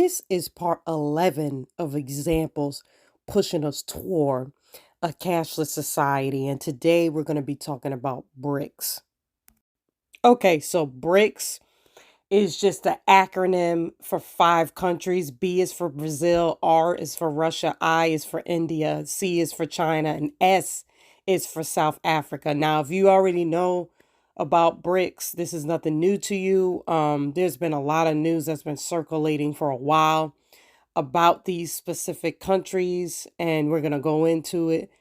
This is part 11 of examples pushing us toward a cashless society. And today we're going to be talking about BRICS. Okay, so BRICS is just the acronym for 5 countries. B is for Brazil, R is for Russia, I is for India, C is for China, and S is for South Africa. Now, if you already know about BRICS, this is nothing new to you. There's been a lot of news that's been circulating for a while about these specific countries, and we're going to go into it.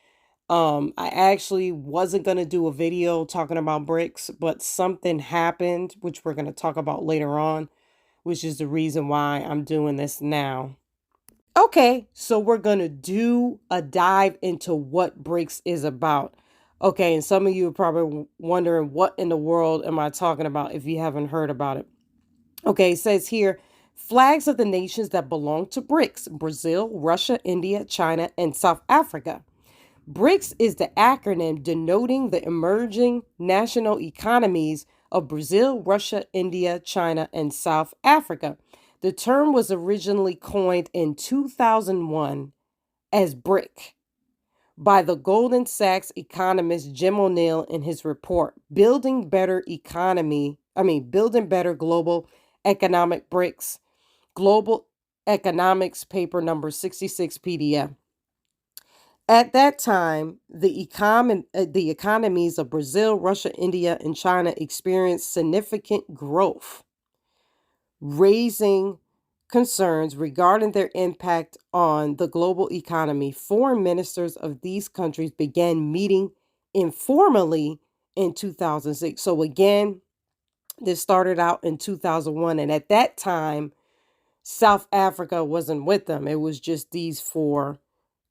I actually wasn't going to do a video talking about BRICS, but something happened, which we're going to talk about later on, which is the reason why I'm doing this now. Okay, so we're going to do a dive into what BRICS is about. Okay, and some of you are probably wondering, what in the world am I talking about if you haven't heard about it? Okay, it says here, flags of the nations that belong to BRICS: Brazil, Russia, India, China, and South Africa. BRICS is the acronym denoting the emerging national economies of Brazil, Russia, India, China, and South Africa. The term was originally coined in 2001 as BRIC by the Goldman Sachs economist Jim O'Neill in his report, Building Better Global Economic BRICS, Global Economics paper number 66 PDF. At that time, the economies of Brazil, Russia, India, and China experienced significant growth, raising concerns regarding their impact on the global economy. Foreign ministers of these countries began meeting informally in 2006. So again, this started out in 2001, and at that time, South Africa wasn't with them. It was just these 4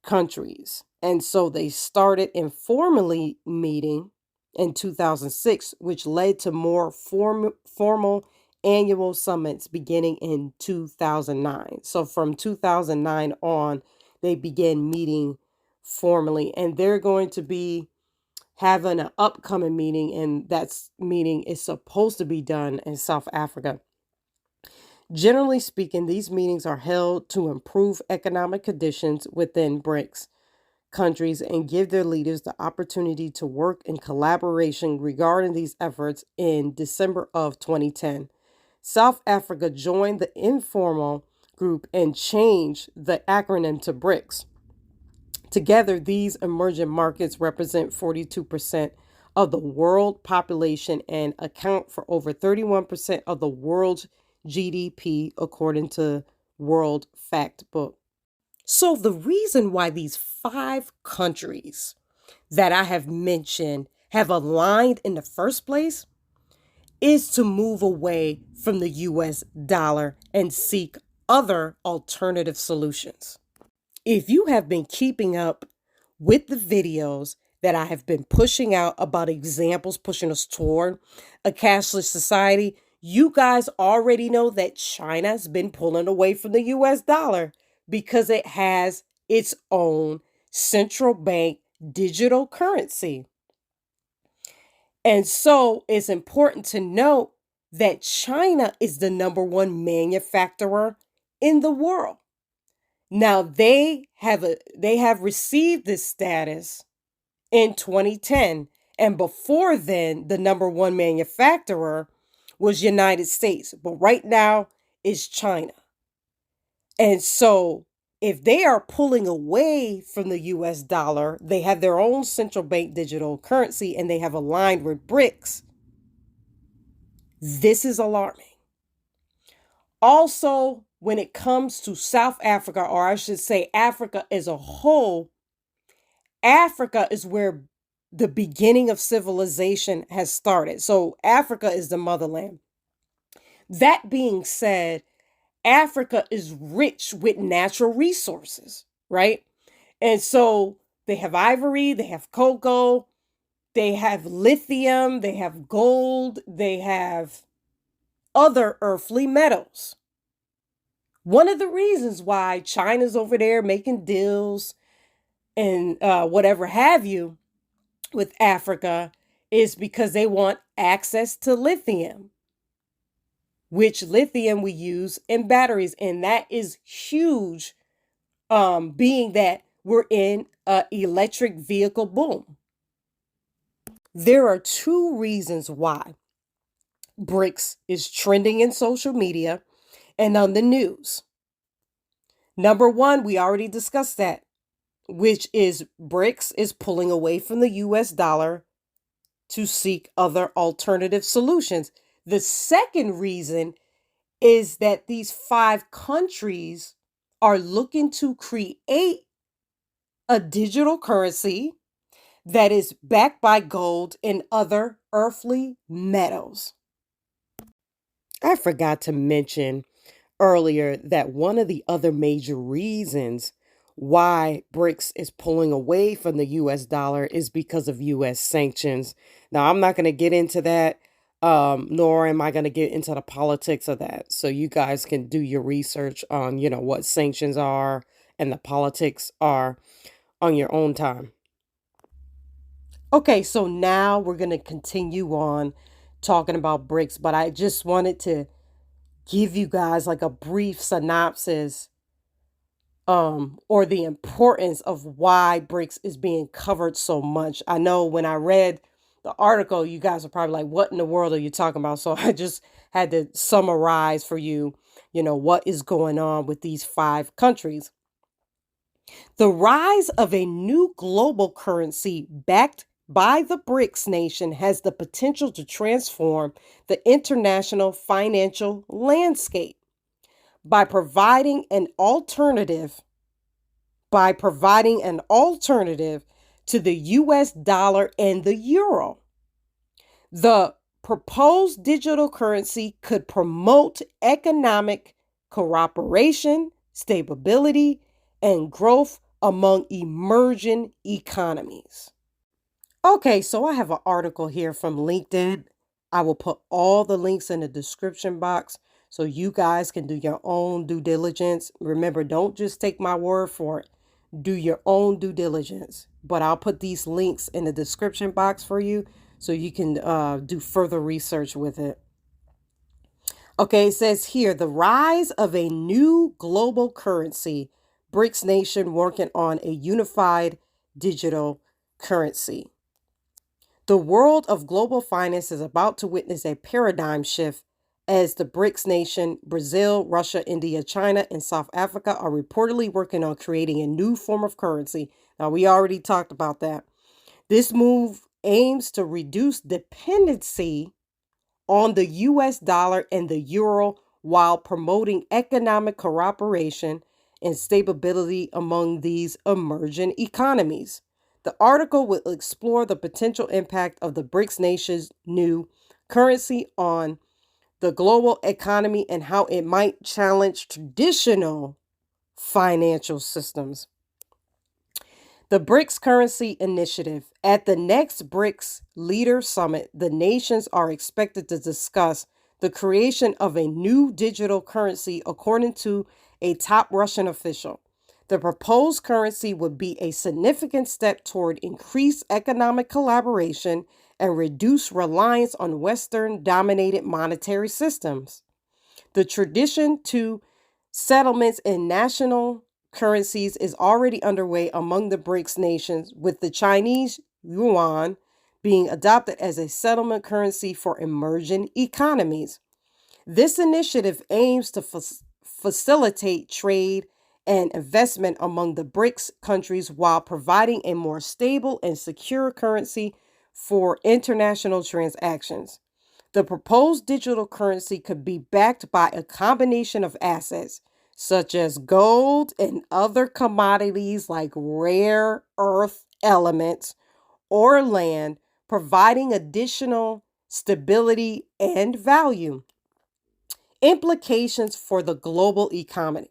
countries. And so they started informally meeting in 2006, which led to more formal annual summits beginning in 2009. So from 2009 on, they began meeting formally, and they're going to be having an upcoming meeting, and that meeting is supposed to be done in South Africa. Generally speaking, these meetings are held to improve economic conditions within BRICS countries and give their leaders the opportunity to work in collaboration regarding these efforts. In December of 2010, South Africa joined the informal group and changed the acronym to BRICS. Together, these emerging markets represent 42% of the world population and account for over 31% of the world's GDP, according to World Factbook. So the reason why these 5 countries that I have mentioned have aligned in the first place is to move away from the US dollar and seek other alternative solutions. If you have been keeping up with the videos that I have been pushing out about examples pushing us toward a cashless society, you guys already know that China's been pulling away from the US dollar because it has its own central bank digital currency. And so it's important to note that China is the #1 manufacturer in the world. Now they have received this status in 2010, and before then the #1 manufacturer was United States, but right now it's China. And so if they are pulling away from the US dollar, they have their own central bank digital currency and they have aligned with BRICS. This is alarming. Also, when it comes to South Africa, or I should say Africa as a whole, Africa is where the beginning of civilization has started. So Africa is the motherland. That being said, Africa is rich with natural resources, right? And so they have ivory, they have cocoa, they have lithium, they have gold, they have other earthly metals. One of the reasons why China's over there making deals and whatever have you with Africa is because they want access to lithium. which lithium we use in batteries. And that is huge, being that we're in an electric vehicle boom. There are two reasons why BRICS is trending in social media and on the news. Number one, we already discussed that, which is BRICS is pulling away from the US dollar to seek other alternative solutions. The second reason is that these five countries are looking to create a digital currency that is backed by gold and other earthly metals. I forgot to mention earlier that one of the other major reasons why BRICS is pulling away from the US dollar is because of US sanctions. Now, I'm not going to get into that, nor am I going to get into the politics of that. So you guys can do your research on, what sanctions are and the politics are on your own time. Okay, so now we're going to continue on talking about BRICS, but I just wanted to give you guys like a brief synopsis, or the importance of why BRICS is being covered so much. I know when I read the article, you guys are probably like, what in the world are you talking about? So I just had to summarize for you, what is going on with these five countries. The rise of a new global currency backed by the BRICS nation has the potential to transform the international financial landscape by providing an alternative to the US dollar and the euro. The proposed digital currency could promote economic cooperation, stability, and growth among emerging economies. Okay, so I have an article here from LinkedIn. I will put all the links in the description box so you guys can do your own due diligence. Remember, don't just take my word for it. Do your own due diligence. But I'll put these links in the description box for you so you can do further research with it. Okay, it says here, the rise of a new global currency, BRICS nation working on a unified digital currency. The world of global finance is about to witness a paradigm shift as the BRICS nation, Brazil, Russia, India, China, and South Africa are reportedly working on creating a new form of currency. Now, we already talked about that. This move aims to reduce dependency on the US dollar and the euro while promoting economic cooperation and stability among these emerging economies. The article will explore the potential impact of the BRICS nations' new currency on the global economy and how it might challenge traditional financial systems. The BRICS Currency Initiative. At the next BRICS Leader Summit, the nations are expected to discuss the creation of a new digital currency, according to a top Russian official. The proposed currency would be a significant step toward increased economic collaboration and reduced reliance on Western-dominated monetary systems. The tradition to settlements in national currencies is already underway among the BRICS nations, with the Chinese yuan being adopted as a settlement currency for emerging economies. This initiative aims to facilitate trade and investment among the BRICS countries while providing a more stable and secure currency for international transactions. The proposed digital currency could be backed by a combination of assets, such as gold and other commodities like rare earth elements or land, providing additional stability and value. Implications for the global economy.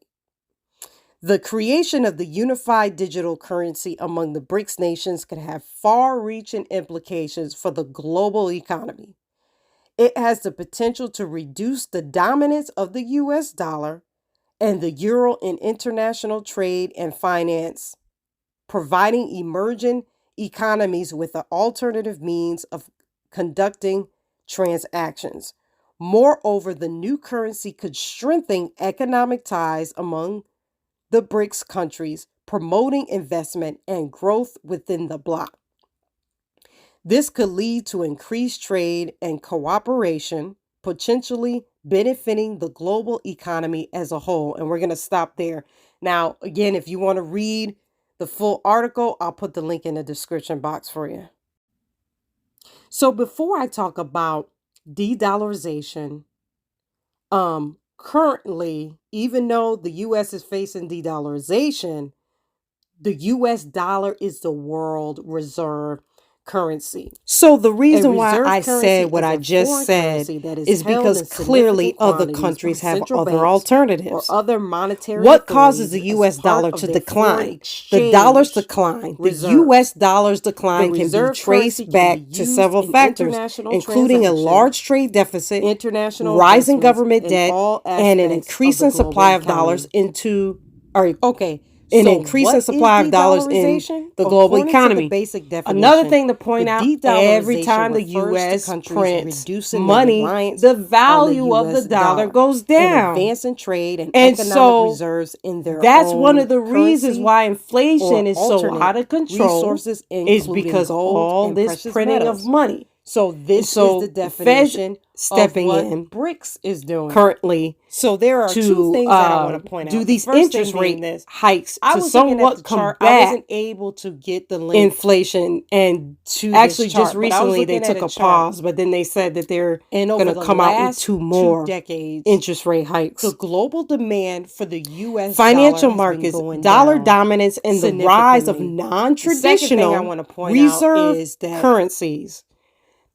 The creation of the unified digital currency among the BRICS nations could have far-reaching implications for the global economy. It has the potential to reduce the dominance of the US dollar and the euro in international trade and finance, providing emerging economies with an alternative means of conducting transactions. Moreover, the new currency could strengthen economic ties among the BRICS countries, promoting investment and growth within the bloc. This could lead to increased trade and cooperation, potentially benefiting the global economy as a whole. And we're going to stop there. Now, again, if you want to read the full article, I'll put the link in the description box for you. So before I talk about de-dollarization, currently, even though the U.S. is facing de-dollarization, the U.S. dollar is the world reserve currency. So the reason why I said what I just said is because clearly other countries have other alternatives or other monetary. What causes the U.S. dollar to decline? The dollars decline. The U.S. dollar's decline can be traced back to several factors, including a large trade deficit, rising government debt, and an increasing supply of dollars into an increasing supply of dollars in the global economy. Another thing to point out, every time the U.S. prints money, the value of the dollar goes down. Advancing trade and economic reserves in their that's one of the reasons why inflation is so out of control, is because all this printing of money. So this is the definition stepping of what in BRICS is doing currently. So there are two things that I want to point out. Do these interest rate hikes to somewhat combat I wasn't able to get the link inflation, and to actually just recently they took a pause, but then they said that they're going to come out with two more interest rate hikes. The global demand for the U.S. financial markets, dollar dominance, and the rise of non-traditional reserve currencies.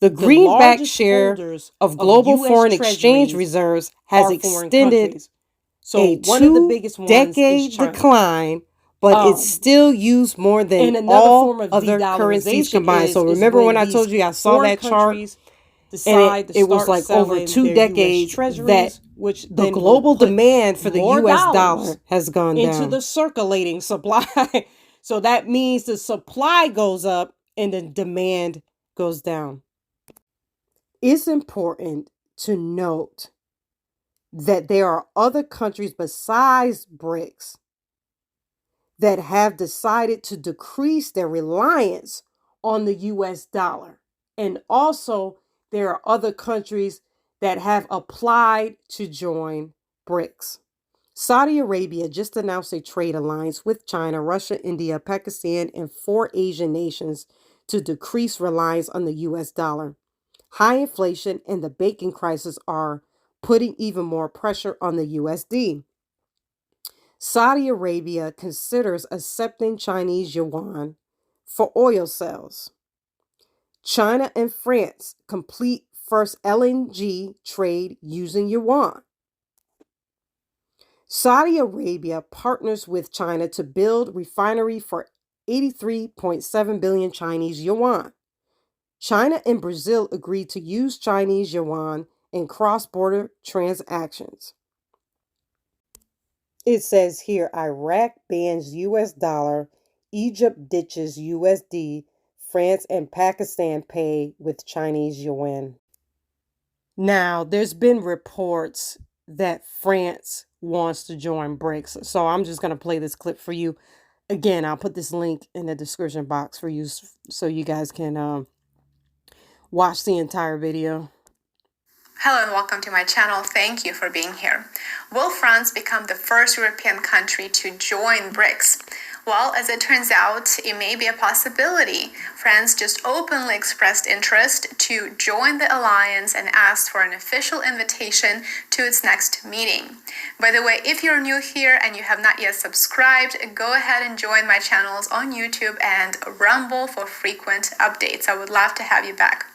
The greenback share of global foreign exchange reserves has extended a 2-decade decline, but it's still used more than all other currencies combined. So remember when I told you I saw that chart, and it was like over 2 decades that the global demand for the U.S. dollar has gone down into the circulating supply. So that means the supply goes up and the demand goes down. It's important to note that there are other countries besides BRICS that have decided to decrease their reliance on the U.S. dollar. And also, there are other countries that have applied to join BRICS. Saudi Arabia just announced a trade alliance with China, Russia, India, Pakistan, and 4 Asian nations to decrease reliance on the U.S. dollar. High inflation and the banking crisis are putting even more pressure on the USD. Saudi Arabia considers accepting Chinese yuan for oil sales. China and France complete first LNG trade using yuan. Saudi Arabia partners with China to build refinery for 83.7 billion Chinese yuan. China and Brazil agreed to use Chinese yuan in cross-border transactions. It says here, Iraq bans U.S. dollar, Egypt ditches USD, France and Pakistan pay with Chinese yuan. Now, there's been reports that France wants to join BRICS. So I'm just going to play this clip for you. Again, I'll put this link in the description box for you so you guys can watch the entire video. Hello and welcome to my channel. Thank you for being here. Will France become the first European country to join BRICS? Well, as it turns out, it may be a possibility. France just openly expressed interest to join the alliance and asked for an official invitation to its next meeting. By the way, if you're new here and you have not yet subscribed, go ahead and join my channels on YouTube and Rumble for frequent updates. I would love to have you back.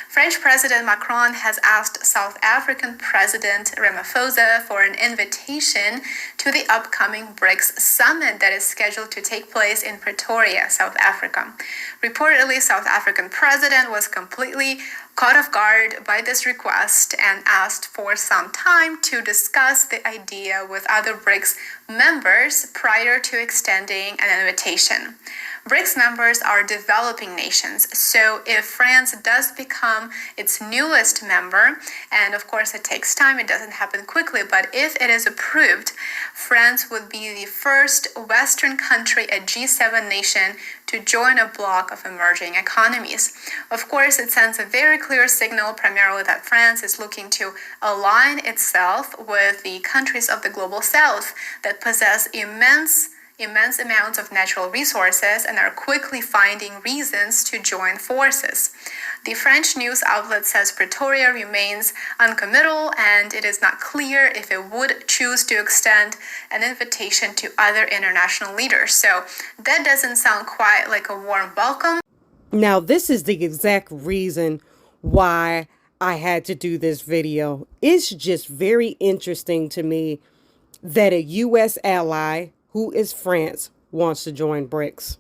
French President Macron has asked South African President Ramaphosa for an invitation to the upcoming BRICS summit that is scheduled to take place in Pretoria, South Africa. Reportedly, South African president was completely caught off guard by this request and asked for some time to discuss the idea with other BRICS members prior to extending an invitation. BRICS members are developing nations, so if France does become its newest member, and of course it takes time, it doesn't happen quickly, but if it is approved, France would be the first Western country, a G7 nation, to join a bloc of emerging economies. Of course, it sends a very clear signal, primarily that France is looking to align itself with the countries of the global south that possess immense amounts of natural resources and are quickly finding reasons to join forces. The French news outlet says Pretoria remains uncommittal and it is not clear if it would choose to extend an invitation to other international leaders. So that doesn't sound quite like a warm welcome. Now, this is the exact reason why I had to do this video. It's just very interesting to me that a U.S. ally, who is France, wants to join BRICS.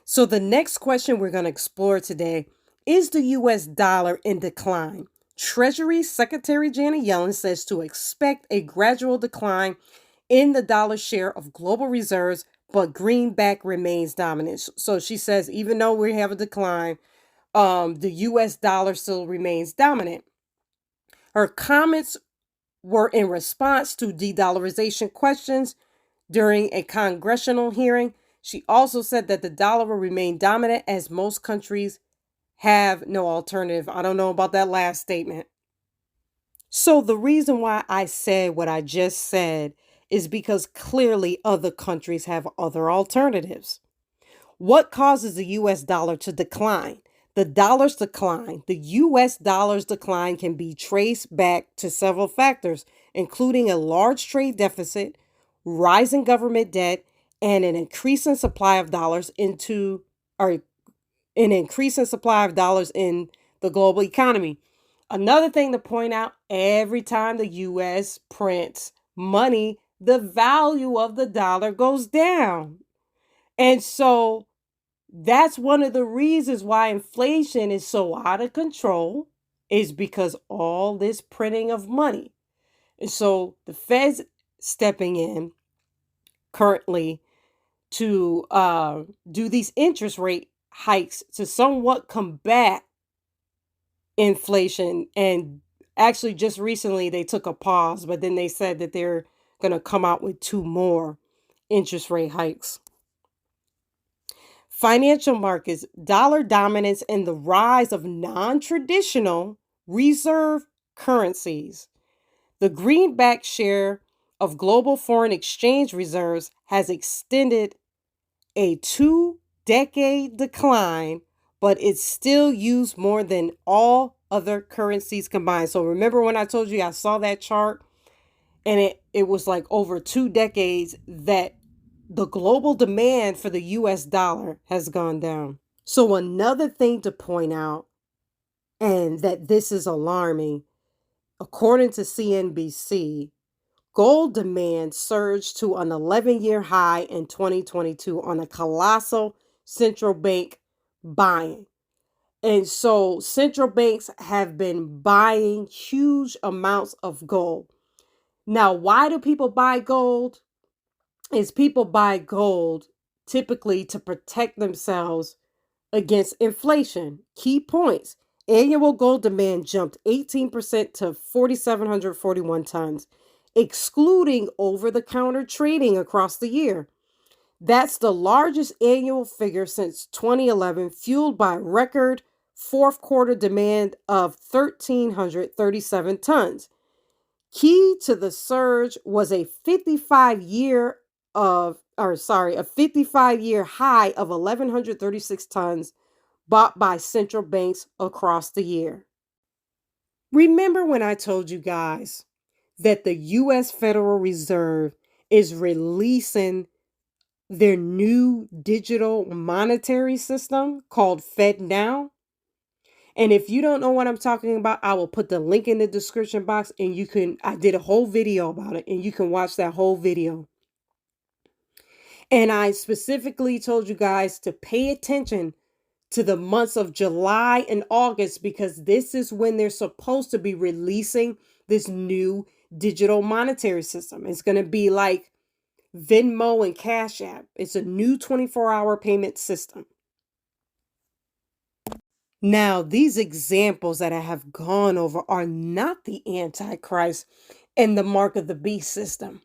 So the next question we're going to explore today is the U.S. dollar in decline. Treasury Secretary Janet Yellen says to expect a gradual decline in the dollar share of global reserves, but greenback remains dominant. So she says even though we have a decline, the U.S. dollar still remains dominant. Her comments were in response to de-dollarization questions during a congressional hearing. She also said that the dollar will remain dominant as most countries have no alternative. I don't know about that last statement. So the reason why I said what I just said is because clearly other countries have other alternatives. What causes the US dollar to decline? The dollar's decline, the US dollar's decline can be traced back to several factors, including a large trade deficit, rising government debt, and an increasing supply of dollars in the global economy. Another thing to point out, every time the US prints money, the value of the dollar goes down. And so that's one of the reasons why inflation is so out of control, is because all this printing of money. And so the Fed's stepping in currently to do these interest rate hikes to somewhat combat inflation. And actually just recently they took a pause, but then they said that they're going to come out with 2 more interest rate hikes. Financial markets, dollar dominance, and the rise of non-traditional reserve currencies. The greenback share of global foreign exchange reserves has extended a 2-decade decline, but it's still used more than all other currencies combined. So remember when I told you I saw that chart and it was like over 2 decades that the global demand for the US dollar has gone down. So another thing to point out, and that this is alarming, according to CNBC, gold demand surged to an 11-year high in 2022 on a colossal central bank buying. And so central banks have been buying huge amounts of gold. Now, why do people buy gold? Is people buy gold typically to protect themselves against inflation. Key points. Annual gold demand jumped 18% to 4,741 tons, excluding over-the-counter trading across the year. That's the largest annual figure since 2011, fueled by record fourth quarter demand of 1,337 tons. Key to the surge was a 55-year high of 1,136 tons bought by central banks across the year. Remember when I told you guys that the U.S. Federal Reserve is releasing their new digital monetary system called FedNow? And if you don't know what I'm talking about, I will put the link in the description box and I did a whole video about it and you can watch that whole video. And I specifically told you guys to pay attention to the months of July and August, because this is when they're supposed to be releasing this new digital monetary system. It's going to be like Venmo and Cash App. It's a new 24-hour payment system. Now, these examples that I have gone over are not the Antichrist and the mark of the beast system,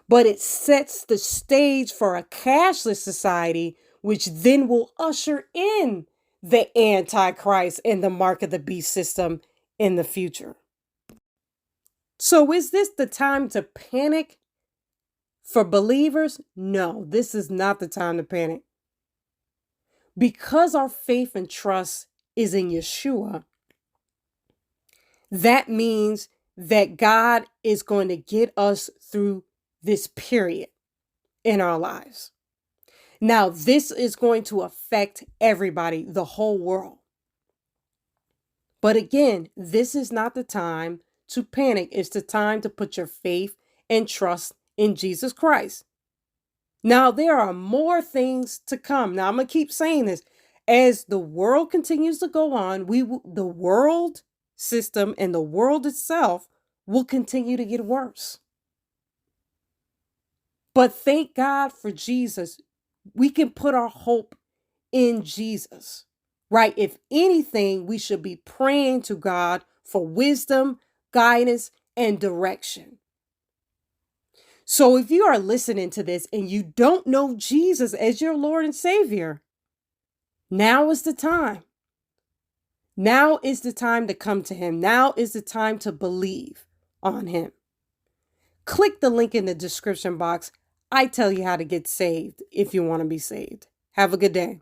but it sets the stage for a cashless society, which then will usher in the Antichrist and the mark of the beast system in the future. So is this the time to panic for believers? No, this is not the time to panic. Because our faith and trust is in Yeshua, that means that God is going to get us through this period in our lives. Now, this is going to affect everybody, the whole world. But again, this is not the time to panic. It's the time to put your faith and trust in Jesus Christ. Now, there are more things to come. Now, I'm going to keep saying this. As the world continues to go on, the world system and the world itself will continue to get worse. But thank God for Jesus. We can put our hope in Jesus, right? If anything, we should be praying to God for wisdom, guidance, and direction. So if you are listening to this and you don't know Jesus as your Lord and Savior, now is the time. Now is the time to come to him. Now is the time to believe on him. Click the link in the description box. I tell you how to get saved if you want to be saved. Have a good day.